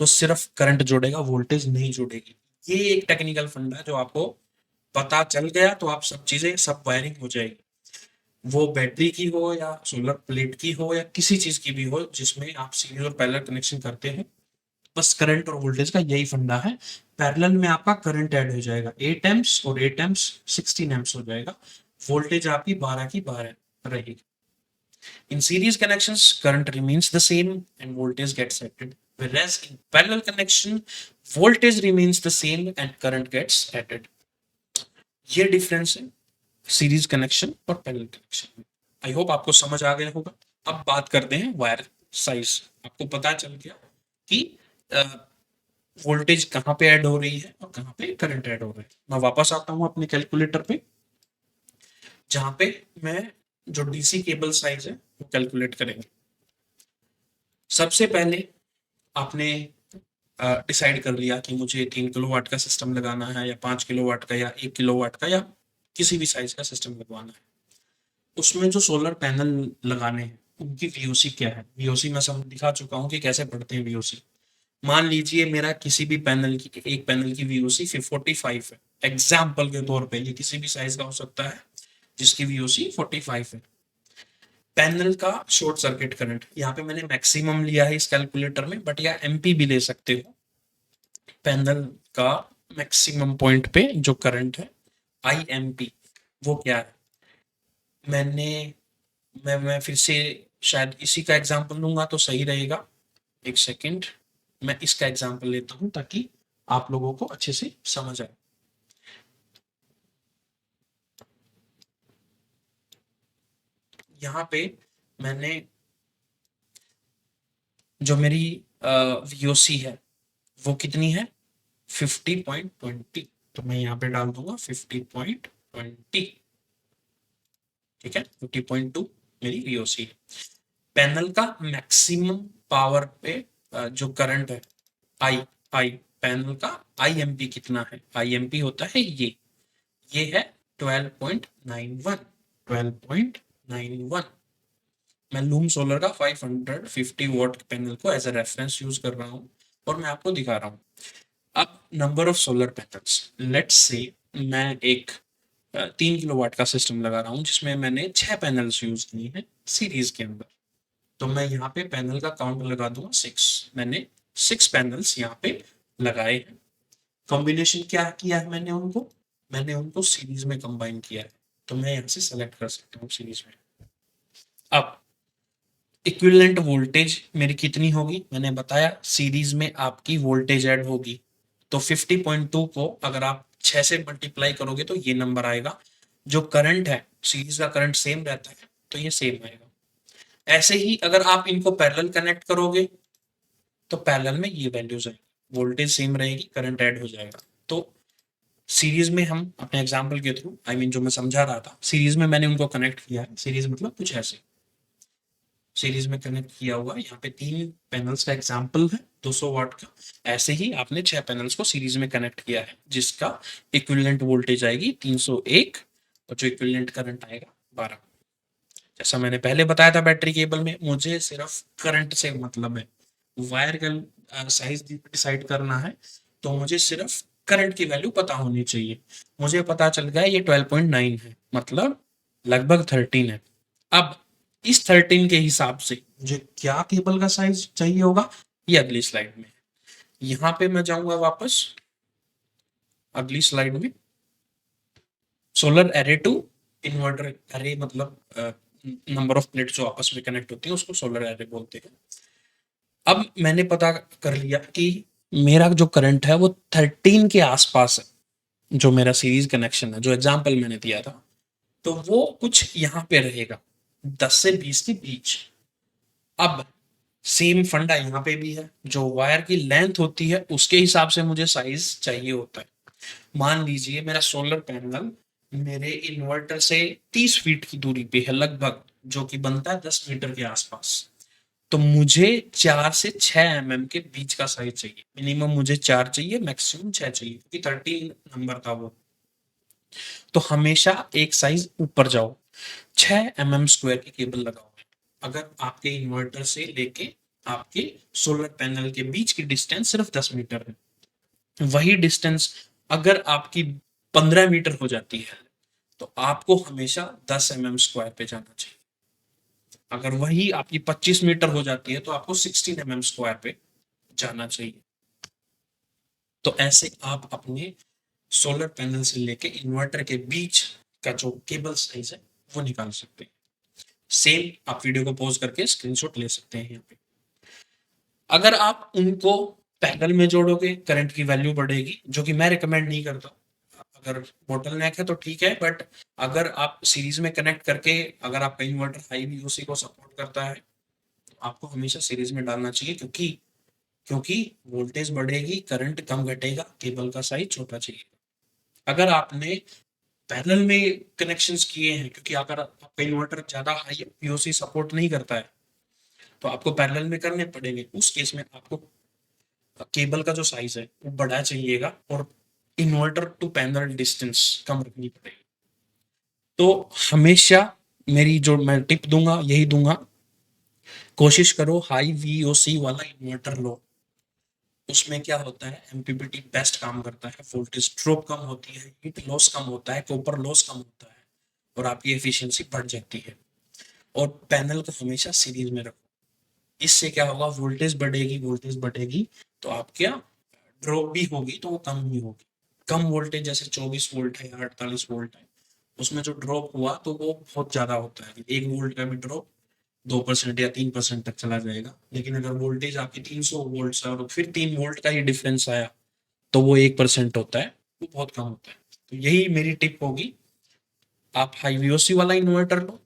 तो सिर्फ करंट जुड़ेगा, वोल्टेज नहीं जुड़ेगी। ये एक टेक्निकल फंडा है, जो आपको पता चल गया तो आप सब चीजें सब वायरिंग हो जाएगी, वो बैटरी की हो या सोलर प्लेट की हो या किसी चीज की भी हो जिसमें आप सीरीज और पैरेलल कनेक्शन करते हैं। बस करंट और वोल्टेज का यही फंडा है। पैरेलल में आपका करंट ऐड हो जाएगा 8 एम्प्स, और 8 एम्प्स 16 एम्प्स हो जाएगा, वोल्टेज आपकी 12 की 12 रहेगी। In series connections, current remains the same and voltage gets added. Whereas in parallel connection, voltage remains the same and current gets added. ये डिफरेंस है सीरीज कनेक्शन और पैरेलल कनेक्शन में। आई होप आपको समझ आ गया होगा। अब बात करते हैं वायर साइज। आपको पता चल गया कि वोल्टेज कहाँ पे ऐड हो रही है और कहाँ पे करंट ऐड हो रहा है। मैं वापस आता हूँ अपने कैलकुलेटर पे, जहाँ पे मैं जो डीसी केबल साइज है वो कैलकुलेट करेंगे। सबसे पहले आपने डिसाइड कर लिया कि मुझे 3 किलोवाट का सिस्टम लगाना है, या 5 किलोवाट का, या 1 किलोवाट का, या किसी भी साइज का सिस्टम लगवाना है। उसमें जो सोलर पैनल लगाने हैं उनकी वीओसी क्या है, वीओसी मैं सब दिखा चुका हूँ कि कैसे पढ़ते हैं वीओसी। मान लीजिए मेरा किसी भी पैनल की, एक पैनल की वीओसी 45 है, एग्जाम्पल के तौर पे, ये किसी भी साइज का हो सकता है जिसकी वीओसी 45 है। पैनल का शॉर्ट सर्किट करंट, यहाँ पे मैंने मैक्सिमम लिया है इस कैलकुलेटर में, बट या एमपी भी ले सकते हो। पैनल का मैक्सिमम पॉइंट पे जो करंट है, आईएमपी, वो क्या है, मैंने मैं फिर से शायद इसी का एग्जांपल लूंगा तो सही रहेगा। एक सेकंड, मैं इसका एग्जांपल लेता हूं ताकि आप लोगों को अच्छे से समझ आए। यहाँ पे मैंने जो मेरी वीओसी है वो कितनी है, 50.20। तो मैं यहाँ पे डाल दूंगा 50.20। ठीक है, 50.2 मेरी वीओसी है। पैनल का मैक्सिमम पावर पे जो करंट है, आई आई पैनल का आईएमपी कितना है, आईएमपी होता है ये है 12.91। 12.91। मैं लूम सोलर का 550 वॉट पैनल को एज अ रेफरेंस यूज कर रहा हूँ और मैं आपको दिखा रहा हूँ। अब number of solar panels, let's say मैं एक 3 किलोवाट का सिस्टम लगा रहा हूँ जिसमें मैंने 6 पैनल्स यूज किए हैं सीरीज के अंदर। तो मैं यहाँ पे पैनल का काउंट लगा दूंगा 6। मैंने 6 पैनल्स यहाँ पे लगाए हैं। कॉम्बिनेशन क्या किया है मैंने उनको सीरीज में कंबाइन किया है। तो मैं यहाँ से सेलेक्ट कर सकता हूँ सीरीज में। अब इक्विवेलेंट वोल्टेज मेरी कितनी होगी, मैंने बताया सीरीज में आपकी वोल्टेज ऐड होगी। तो 50.2 को अगर आप 6 से मल्टीप्लाई करोगे तो ये नंबर आएगा। जो करंट है, सीरीज का करंट सेम रहता है तो ये सेम आएगा। ऐसे ही अगर आप इनको पैरेलल कनेक्ट करोगे तो पैरेलल में ये वैल्यूज आएगी, वोल्टेज सेम रहेगी, करंट ऐड हो जाएगा। तो सीरीज में हम अपने एग्जांपल के थ्रू, आई मीन जो मैं समझा रहा था, सीरीज में मैंने उनको कनेक्ट किया है। सीरीज मतलब कुछ ऐसे सीरीज में कनेक्ट किया हुआ है। यहाँ पे 3 पैनल्स का एग्जांपल है 200 वाट का। ऐसे ही आपने 6 पैनल्स को सीरीज में कनेक्ट किया है जिसका इक्विवेलेंट वोल्टेज आएगी 301 और जो इक्विवेलेंट करंट आएगा 12। जैसा मैंने पहले बताया था बैटरी केबल में मुझे सिर्फ करंट से मतलब है, वायर का साइज डिसाइड करना है तो मुझे सिर्फ करंट की वैल्यू पता होनी चाहिए। मुझे पता चल गया ये 12.9 है, मतलब लगभग 13 है। अब इस 13 के हिसाब से मुझे क्या केबल का साइज चाहिए होगा ये अगली स्लाइड में। यहाँ पे मैं जाऊंगा वापस अगली स्लाइड में। Solar array to inverter array, मतलब नंबर ऑफ प्लेट जो आपस में कनेक्ट होती है उसको सोलर एरे बोलते हैं। अब मैंने पता कर लिया कि मेरा जो करंट है वो 13 के आसपास है। जो मेरा सीरीज कनेक्शन है, जो एग्जांपल मैंने दिया था, तो वो कुछ यहाँ पे रहेगा 10 से 20 के बीच। अब सेम फंडा यहाँ पे भी है, जो वायर की लेंथ होती है उसके हिसाब से मुझे साइज चाहिए होता है। मान लीजिए मेरा सोलर पैनल मेरे इन्वर्टर से 30 फीट की दूरी पे है लगभग, जो कि बनता है 10 मीटर के आसपास। तो मुझे 4 से 6 mm के बीच का साइज चाहिए। मिनिमम मुझे 4 चाहिए, मैक्सिमम 6 चाहिए, क्योंकि 13 नंबर था वो। तो हमेशा एक साइज ऊपर जाओ। 6 mm² की केबल लगाओ। अगर आपके इन्वर्टर से लेके आपके सोलर पैनल के बीच की डिस्टेंस सिर्फ 10 मीटर है, वही डिस्टेंस अगर आपकी 15 मीटर हो जाती है तो आपको हमेशा 10 mm² पे जाना चाहिए। अगर वही आपकी 25 मीटर हो जाती है तो आपको 16 mm² पे जाना चाहिए। तो ऐसे आप अपने सोलर पैनल से लेके इन्वर्टर के बीच का जो केबल साइज है वो निकाल सकते हैं। सेम आप वीडियो को पॉज करके स्क्रीनशॉट ले सकते हैं यहाँ पे। अगर आप उनको पैनल में जोड़ोगे करंट की वैल्यू बढ़ेगी, जो कि मैं रिकमेंड नहीं करता। अगर बोटल नेक है तो ठीक है, बट अगर आप सीरीज में कनेक्ट करके, अगर आपका इन्वर्टर हाई वीओसी को सपोर्ट करता है तो आपको हमेशा सीरीज में डालना चाहिए, क्योंकि क्योंकि वोल्टेज बढ़ेगी, करंट कम घटेगा, केबल का साइज छोटा चाहिए। अगर आपने पैरेलल में कनेक्शंस किए हैं, क्योंकि अगर आपका इन्वर्टर ज्यादा हाई वीओसी सपोर्ट नहीं करता है तो आपको पैरेलल में करने पड़ेंगे। उस केस में आपको केबल का जो साइज है वो बड़ा चाहिएगा और इन्वर्टर टू पैनल डिस्टेंस कम रखनी पड़ेगी। तो हमेशा मेरी जो मैं टिप दूंगा यही दूंगा, कोशिश करो हाई वीओसी वाला इन्वर्टर लो। उसमें क्या होता है, एमपीपीटी बेस्ट काम करता है, वोल्टेज ड्रॉप कम होती है, हीट लॉस कम होता है, कॉपर लॉस कम होता है और आपकी एफिशिएंसी बढ़ जाती है। और पैनल को हमेशा सीरीज में रखो। इससे क्या होगा, वोल्टेज बढ़ेगी तो आप क्या ड्रॉप भी होगी तो वो कम ही होगी। कम वोल्टेज जैसे 24 वोल्ट है या 48 वोल्ट है, उसमें जो ड्रॉप हुआ तो वो बहुत ज़्यादा होता है, 1 वोल्ट का भी ड्रॉप 2% या 3% तक चला जाएगा। लेकिन अगर वोल्टेज आपकी 300 वोल्ट से और फिर 3 वोल्ट का ही डिफरेंस आया, तो वो 1% होता है, वो बहुत कम होता है। तो यही मेरी टिप होगी, आप हाई वीओसी वाला इन्वर्टर लो,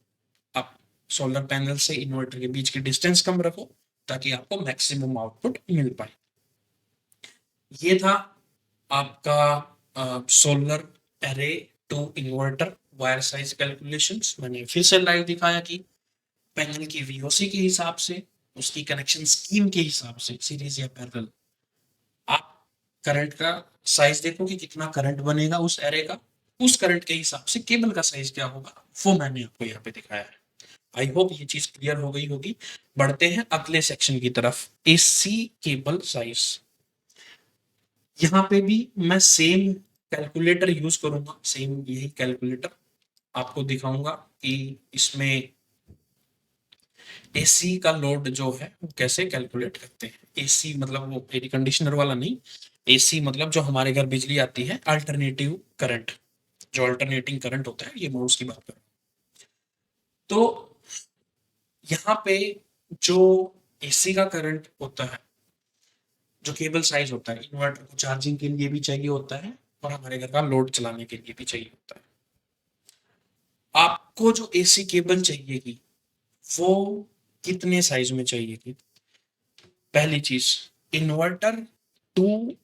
आप सोलर पैनल से इन्वर्टर के बीच की डिस्टेंस कम रखो, ताकि आपको मैक्सिमम आउटपुट मिल पाए। ये था आपका solar array to inverter wire size calculations. मैंने फिर से लाइव दिखाया कि पैनल की वीओसी के हिसाब से, उसकी कनेक्शन स्कीम के हिसाब से, सीरीज या पैरेलल, आप करंट का साइज देखो कि कितना करंट बनेगा उस एरे का, उस करंट के हिसाब से केबल का साइज क्या होगा, वो मैंने आपको यहाँ पे दिखाया है। आई होप ये चीज क्लियर हो गई होगी। बढ़ते हैं अगले सेक्शन की तरफ, एसी केबल साइज। यहाँ पे भी मैं सेम कैलकुलेटर यूज करूंगा, सेम यही कैलकुलेटर आपको दिखाऊंगा कि इसमें एसी का लोड जो है वो कैसे कैलकुलेट करते हैं। एसी मतलब वो एयर कंडीशनर वाला नहीं, एसी मतलब जो हमारे घर बिजली आती है, अल्टरनेटिव करंट, जो अल्टरनेटिंग करंट होता है, ये मैं उसकी बात कर रहा हूँ। तो यहाँ पे जो एसी का करंट होता है, जो केबल साइज होता है, इन्वर्टर को चार्जिंग के लिए भी चाहिए होता है और हमारे घर का लोड चलाने के लिए भी चाहिए होता है। आपको जो एसी केबल चाहिएगी वो कितने साइज में चाहिएगी? पहली चीज, इन्वर्टर टू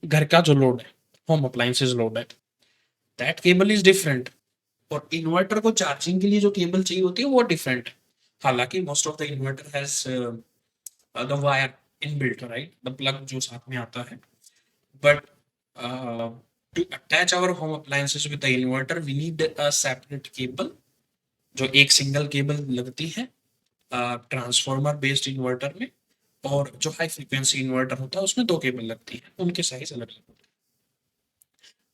घर का जो लोड है, होम अप्लायंसेस लोड है, दैट केबल इज डिफरेंट। और इन्वर्टर को चार्जिंग के लिए जो केबल चाहिए होती है वो डिफरेंट है। हालांकि most of the inverter has the wire inbuilt, right, the plug जो साथ में आता है। But to attach our home appliances with the inverter we need a separate cable, जो एक सिंगल केबल लगती है ट्रांसफार्मर बेस्ड इन्वर्टर में, और जो हाई फ्रीक्वेंसी इन्वर्टर होता है उसमें 2 केबल लगती है, उनके साइज अलग अलग होते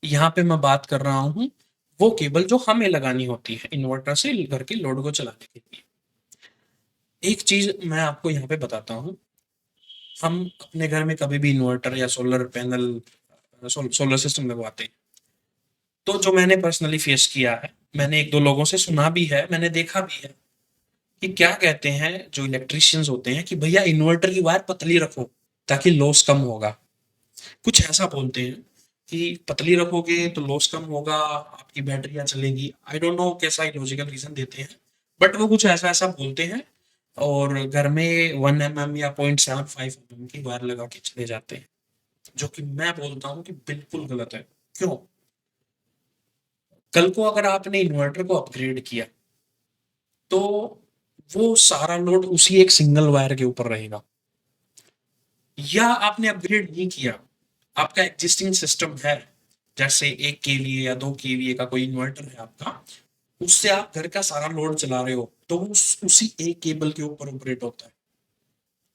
हैं। यहाँ पे मैं बात कर रहा हूँ वो केबल जो हमें लगानी होती है इन्वर्टर से घर के लोड को चलाने के लिए। एक चीज मैं आपको यहाँ पे बताता हूँ, हम अपने घर में कभी भी इन्वर्टर या सोलर पैनल, सोलर सिस्टम लगवाते हैं, तो जो मैंने पर्सनली फेस किया है, मैंने एक दो लोगों से सुना भी है, मैंने देखा भी है कि क्या कहते हैं जो इलेक्ट्रिशियंस होते हैं कि भैया इन्वर्टर की वायर पतली रखो ताकि लॉस कम होगा। कुछ ऐसा बोलते हैं कि पतली रखोगे तो लॉस कम होगा, आपकी बैटरियां चलेंगी। आई डोंट नो कैसा इलॉजिकल रीजन देते हैं, बट वो कुछ ऐसा ऐसा बोलते हैं, और घर में 1 mm या 0.75 mm की वायर लगा के चले जाते हैं, जो कि मैं बोलता हूँ कि बिल्कुल गलत है। क्यों? कल को अगर आपने इन्वर्टर को अपग्रेड किया तो वो सारा लोड उसी एक सिंगल वायर के ऊपर रहेगा। या आपने अपग्रेड नहीं किया, आपका एग्जिस्टिंग सिस्टम है, जैसे 1 kVA या 2 kVA का कोई इन्वर्टर है आपका, उससे आप घर का सारा लोड चला रहे हो, तो वो उसी एक केबल के ऊपर ऑपरेट होता है।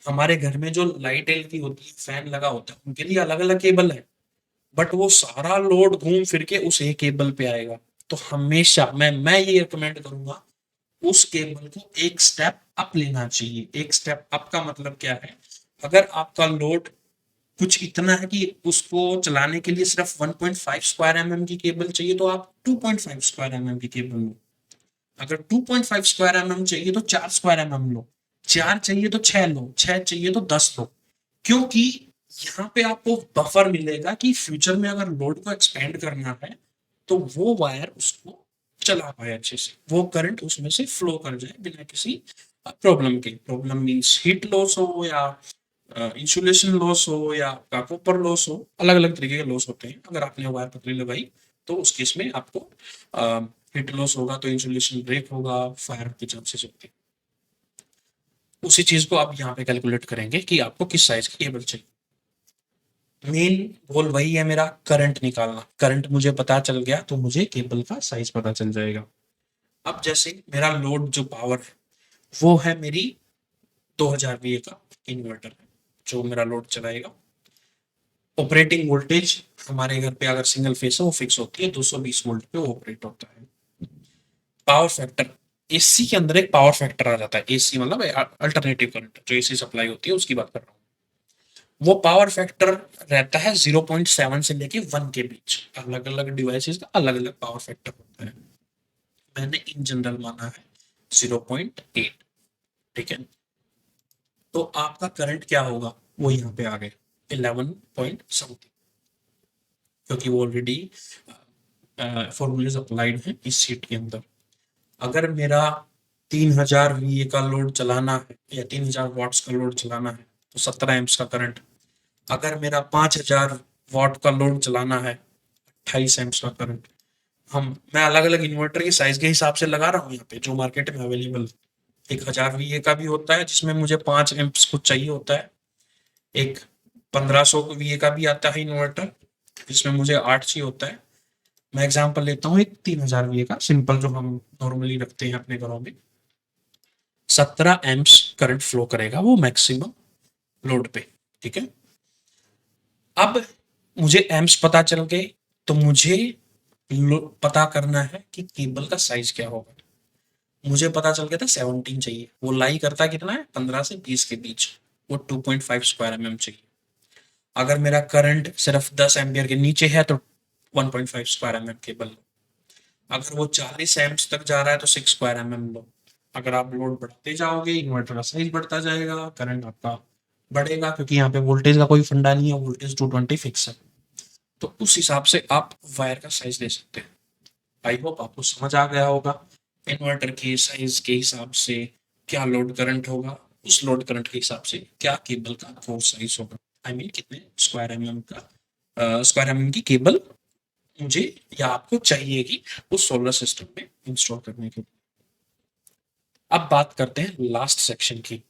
हमारे घर में जो लाइट एल की होती है, फैन लगा होता है, उनके लिए अलग अलग केबल है, बट वो सारा लोड घूम फिर के उस एक केबल पे आएगा। तो हमेशा मैं ये रिकमेंड करूंगा, उस केबल को एक स्टेप अप लेना चाहिए। एक स्टेप अप का मतलब क्या है? अगर आपका लोड कुछ इतना है कि उसको चलाने के लिए सिर्फ 1.5 स्क्वायर mm की केबल चाहिए, तो आप 2.5 स्क्वायर mm की केबल लो। अगर 2.5 स्क्वायर mm चाहिए तो 4 स्क्वायर mm लो, 4 चाहिए तो 6 लो, 6 चाहिए तो 10 लो। क्योंकि यहाँ पे आपको बफर मिलेगा कि फ्यूचर में अगर लोड को एक्सपेंड करना है तो वो वायर उसको चला पाए अच्छे से, वो करंट उसमें से फ्लो कर जाए बिना किसी प्रॉब्लम के। प्रॉब्लम मीन्स हीट लॉस हो या इंसुलेशन लॉस हो या आपका कॉपर लॉस हो, अलग अलग तरीके के लॉस होते हैं। अगर आपने वायर पतली लगाई तो उस केस में आपको हीट लॉस होगा, तो इंसुलेशन ब्रेक होगा, फायर के चांसेस होते हैं। उसी चीज को आप यहाँ पे कैलकुलेट करेंगे कि आपको किस साइज की केबल चाहिए। मेन गोल वही है मेरा, करंट निकालना। करंट मुझे पता चल गया तो मुझे केबल का साइज पता चल जाएगा। अब जैसे मेरा लोड जो पावर है वो है मेरी 2000 VA का इन्वर्टर है जो मेरा लोड चलाएगा। ऑपरेटिंग वोल्टेज हमारे घर पे अगर सिंगल फेस है वो फिक्स होती है, 220 वोल्ट पे वो ऑपरेट होता है। पावर फैक्टर, एसी के अंदर एक पावर फैक्टर आ जाता है। एसी मतलब अल्टरनेटिव करंट, जो एसी सप्लाई होती है उसकी बात कर रहा हूँ। वो पावर फैक्टर रहता है 0.7 से लेके 1 के बीच। अलग अलग डिवाइसेस का अलग अलग पावर फैक्टर होता है। मैंने इन जनरल माना है 0.8, ठीक है। तो आपका करंट क्या होगा वो यहाँ पे आ गए 11 पॉइंट समथिंग, क्योंकि वो ऑलरेडी फॉर्मूलेज अप्लाइड हैं इस शीट के अंदर। अगर मेरा 3000 VA का लोड चलाना है या 3000 वाट्स का लोड चलाना है तो 17 एम्प्स का करंट। अगर मेरा 5000 वाट का लोड चलाना है 28 एम्प्स का करंट। मैं अलग अलग इन्वर्टर की साइज के हिसाब से लगा रहा हूँ यहाँ पे जो मार्केट में अवेलेबल है। 1000 VA का भी होता है जिसमें मुझे 5 एम्प्स कुछ चाहिए होता है। एक 1500 VA का भी आता है इन्वर्टर जिसमें मुझे 8 चाहिए होता है। मैं एग्जांपल लेता हूँ एक 3000 VA का सिंपल जो हम नॉर्मली रखते हैं अपने घरों में। 17 एम्प्स करंट फ्लो करेगा वो मैक्सिमम लोड पे, ठीक है। अब मुझे एम्प्स पता चल गए तो मुझे पता करना है कि केबल का साइज क्या होगा। मुझे पता चल गया था 17 चाहिए, वो लाई करता कितना है 15 से 20 के बीच, वो 2.5 स्क्वायर mm चाहिए। अगर मेरा करंट सिर्फ 10 एम्पियर के नीचे है तो 1.5 स्क्वायर mm केबल लो। अगर वो 40 एम्प्स तक जा रहा है तो 6 स्क्वायर mm लो। अगर आप लोड बढ़ाते जाओगे इन्वर्टर का साइज बढ़ता जाएगा, करंट आपका बढ़ेगा, क्योंकि यहाँ पे वोल्टेज का कोई फंडा नहीं है, वोल्टेज 220 फिक्स है। तो उस हिसाब से आप वायर का साइज ले सकते हैं। आई होप आपको समझ आ गया होगा इन्वर्टर के साइज के हिसाब से क्या लोड करंट होगा, उस लोड करंट के हिसाब से क्या केबल का कोर साइज होगा। आई मीन कितने स्क्वायर mm का स्क्वायर mm की केबल मुझे या आपको चाहिएगी उस सोलर सिस्टम में इंस्टॉल करने के लिए। अब बात करते हैं लास्ट सेक्शन की।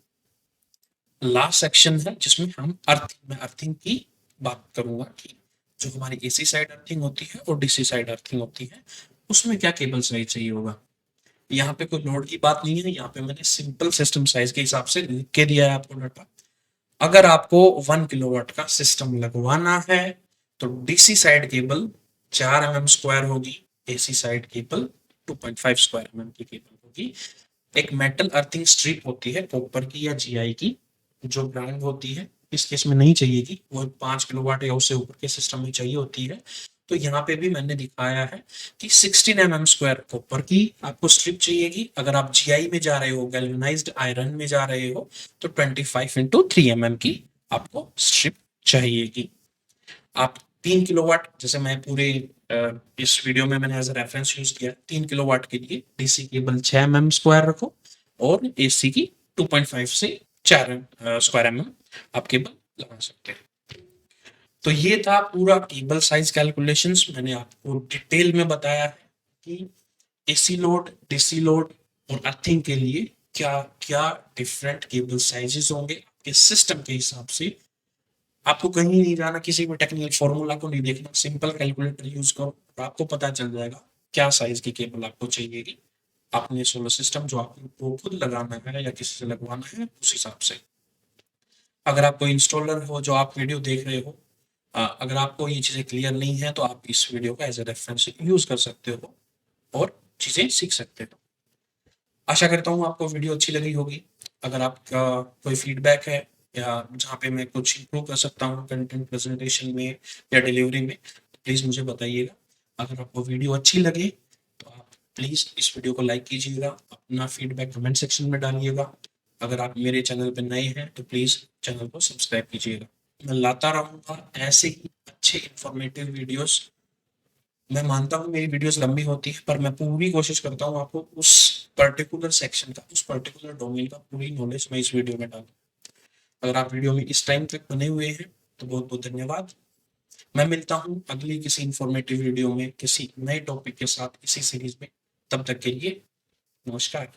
लास्ट सेक्शन है जिसमें हम अर्थिंग की बात करूंगा कि जो हमारी एसी साइड अर्थिंग होती है और डीसी साइड अर्थिंग होती है उसमें क्या केबल साइज चाहिए होगा। यहाँ पे कोई लोड की बात नहीं है, यहाँ पे मैंने सिंपल सिस्टम साइज के हिसाब से लिख के दिया है आपको डाटा। अगर आपको 1 किलोवाट का सिस्टम लगवाना है तो DC side cable 4 mm square होगी, AC side cable 2.5 square mm की केबल होगी। एक मेटल अर्थिंग स्ट्रिप होती है कॉपर की या जीआई की जो ब्रांड होती है, इस केस में नहीं चाहिए कि वो 5 किलोवाट या उससे ऊपर के सिस्टम में चाहिए होती है। तो यहाँ पे भी मैंने दिखाया है कि 16 mm स्क्वायर कॉपर की आपको स्ट्रिप चाहिएगी। अगर आप जीआई में जा रहे हो, गैल्वेनाइज्ड आयरन में जा रहे हो तो 25 into 3 mm की आपको स्ट्रिप चाहिएगी। आप 3 किलोवाट, जैसे मैं पूरे इस वीडियो में मैंने एज ए रेफरेंस यूज किया, 3 किलोवाट के लिए डीसी केबल 6 mm स्क्वायर रखो और एसी की 2.5 से 4 स्क्वायर mm आप केबल लगा सकते हैं। तो ये था पूरा केबल साइज कैलकुलेशंस। मैंने आपको डिटेल में बताया है कि एसी लोड, डीसी लोड और अर्थिंग के लिए क्या क्या डिफरेंट केबल साइजेस होंगे आपके सिस्टम के हिसाब से। आपको कहीं नहीं जाना, किसी भी टेक्निकल फॉर्मूला को नहीं देखना, सिंपल कैलकुलेटर यूज करो और आपको पता चल जाएगा क्या साइज की केबल आपको चाहिएगी अपने सोलर सिस्टम जो आपको खुद लगाना है या किसी से लगवाना है उस हिसाब से। अगर आप कोई इंस्टॉलर हो जो आप वीडियो देख रहे हो, अगर आपको ये चीज़ें क्लियर नहीं है तो आप इस वीडियो का एज ए रेफरेंस यूज कर सकते हो और चीज़ें सीख सकते हो। आशा करता हूँ आपको वीडियो अच्छी लगी होगी। अगर आपका कोई फीडबैक है या जहाँ पे मैं कुछ इम्प्रूव कर सकता हूँ कंटेंट प्रेजेंटेशन में या डिलीवरी में तो प्लीज़ मुझे बताइएगा। अगर आपको वीडियो अच्छी लगे तो आप प्लीज़ इस वीडियो को लाइक कीजिएगा, अपना फीडबैक कमेंट सेक्शन में डालिएगा। अगर आप मेरे चैनल पर नए हैं तो प्लीज़ चैनल को सब्सक्राइब कीजिएगा। मैं लाता रहूँगा ऐसे ही अच्छे इंफॉर्मेटिव वीडियोस। मैं मानता हूँ मेरी वीडियोस लंबी होती है पर मैं पूरी कोशिश करता हूँ आपको उस पर्टिकुलर सेक्शन का, उस पर्टिकुलर डोमेन का पूरी नॉलेज मैं इस वीडियो में डालूँ। अगर आप वीडियो में इस टाइम तक बने हुए हैं तो बहुत बहुत धन्यवाद। मैं मिलता हूँ अगली किसी इंफॉर्मेटिव वीडियो में किसी नए टॉपिक के साथ इसी सीरीज में। तब तक के लिए नमस्कार।